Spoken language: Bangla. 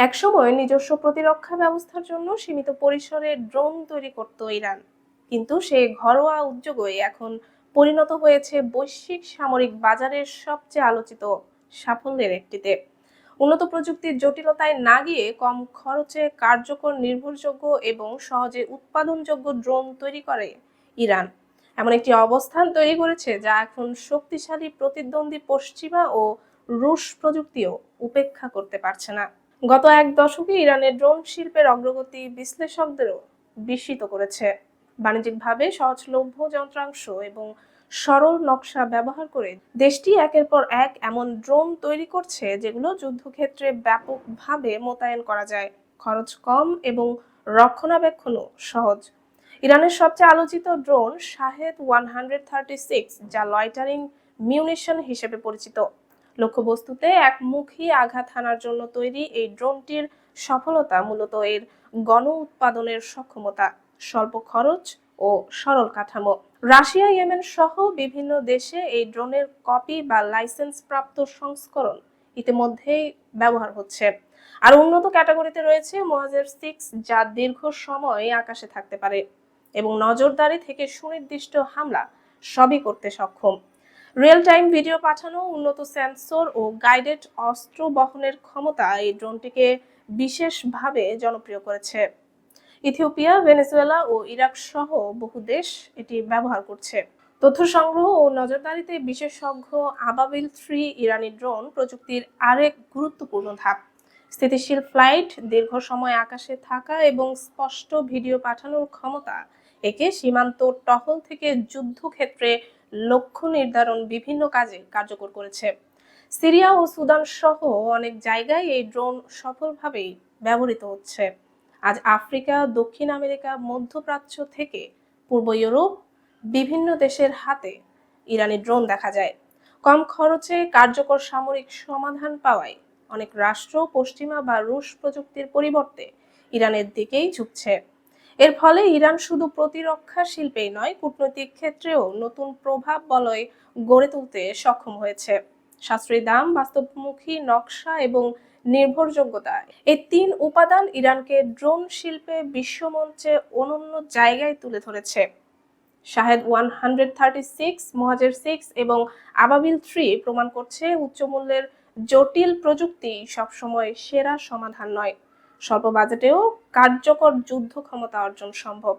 একসময় নিজস্ব প্রতিরক্ষা ব্যবস্থার জন্য সীমিত পরিসরে ড্রোন তৈরি করত ইরান, কিন্তু সেই ঘরোয়া উদ্যোগই এখন পরিণত হয়েছে বৈশ্বিক সামরিক বাজারের সবচেয়ে আলোচিত সাফল্যের একটিতে। উন্নত প্রযুক্তির জটিলতায় না গিয়ে কম খরচে কার্যকর, নির্ভরযোগ্য এবং সহজে উৎপাদনযোগ্য ড্রোন তৈরি করে ইরান এমন একটি অবস্থান তৈরি করেছে, যা এখন শক্তিশালী প্রতিদ্বন্দ্বী পশ্চিমা ও রুশ প্রযুক্তিও উপেক্ষা করতে পারছে না। গত এক দশকে ইরানের ড্রোন শিল্পের অগ্রগতি বিশ্লেষকদেরও বিস্মিত করেছে। বাণিজ্যিকভাবে সহজলভ্য যন্ত্রাংশ এবং সরল নকশা ব্যবহার করে দেশটি একের পর এক এমন ড্রোন তৈরি করছে যেগুলো যুদ্ধক্ষেত্রে ব্যাপকভাবে মোতায়েন করা যায়, খরচ কম এবং রক্ষণাবেক্ষণও সহজ। ইরানের সবচেয়ে আলোচিত ড্রোন শাহেদ 136, যা লয়টারিং মিউনিশন হিসেবে পরিচিত। লক্ষ্যবস্তুতে একমুখী আঘাত হানার জন্য তৈরি এই ড্রোনটির সফলতা মূলত এর গণ উৎপাদনের সক্ষমতা, স্বল্প খরচ ও সরল কাঠামো। রাশিয়া, ইয়েমেন সহ বিভিন্ন দেশে এই ড্রোনের কপি বা লাইসেন্স প্রাপ্ত সংস্করণ ইতিমধ্যেই ব্যবহার হচ্ছে। আর উন্নত ক্যাটাগরিতে রয়েছে মোয়াজের 6, যা দীর্ঘ সময় আকাশে থাকতে পারে এবং নজরদারি থেকে সুনির্দিষ্ট হামলা সবই করতে সক্ষম। রিয়েল টাইম ভিডিও পাঠানো, উন্নত সেন্সর ও গাইডেড অস্ত্র বহনের ক্ষমতা এই ড্রোনটিকে বিশেষভাবে জনপ্রিয় করেছে। ইথিওপিয়া, ভেনেজুয়েলা ও ইরাক সহ বহু দেশ এটি ব্যবহার করছে। তথ্য সংগ্রহ ও নজরদারিতে বিশেষজ্ঞ আবাবিল 3 ইরানি ড্রোন প্রযুক্তির আরেক গুরুত্বপূর্ণ ধাপ। স্থিতিশীল ফ্লাইট, দীর্ঘ সময় আকাশে থাকা এবং স্পষ্ট ভিডিও পাঠানোর ক্ষমতা একে সীমান্ত টহল থেকে যুদ্ধক্ষেত্রে লক্ষ্য নির্ধারণ বিভিন্ন কাজে কার্যকর করেছে। সিরিয়া ও সুদান সহ অনেক জায়গায় এই ড্রোন সফলভাবেই ব্যবহৃত হচ্ছে। আজ আফ্রিকা, দক্ষিণ আমেরিকা, মধ্যপ্রাচ্য থেকে পূর্ব ইউরোপ বিভিন্ন দেশের হাতে ইরানি ড্রোন দেখা যায়। কম খরচে কার্যকর সামরিক সমাধান পাওয়ায় অনেক রাষ্ট্র পশ্চিমা বা রুশ প্রযুক্তির পরিবর্তে ইরানের দিকেই ঝুঁকছে। এর ফলে ইরান শুধু প্রতিরক্ষা শিল্পেই নয়, কূটনৈতিক ক্ষেত্রেও নতুন প্রভাব বলয় গড়ে তুলতে সক্ষম হয়েছে। সাশ্রয়ী দাম, বাস্তবমুখী নকশা এবং নির্ভরযোগ্যতা, এই 3 উপাদান ইরানকে ড্রোন শিল্পে বিশ্বমঞ্চে অনন্য জায়গায় তুলে ধরেছে। শাহেদ 136, মোয়াজের 6 এবং আবাবিল 3 প্রমাণ করছে উচ্চমূল্যের জটিল প্রযুক্তি সবসময় সেরা সমাধান নয়। স্বল্প বাজেটেও কার্যকর যুদ্ধ ক্ষমতা অর্জন সম্ভব।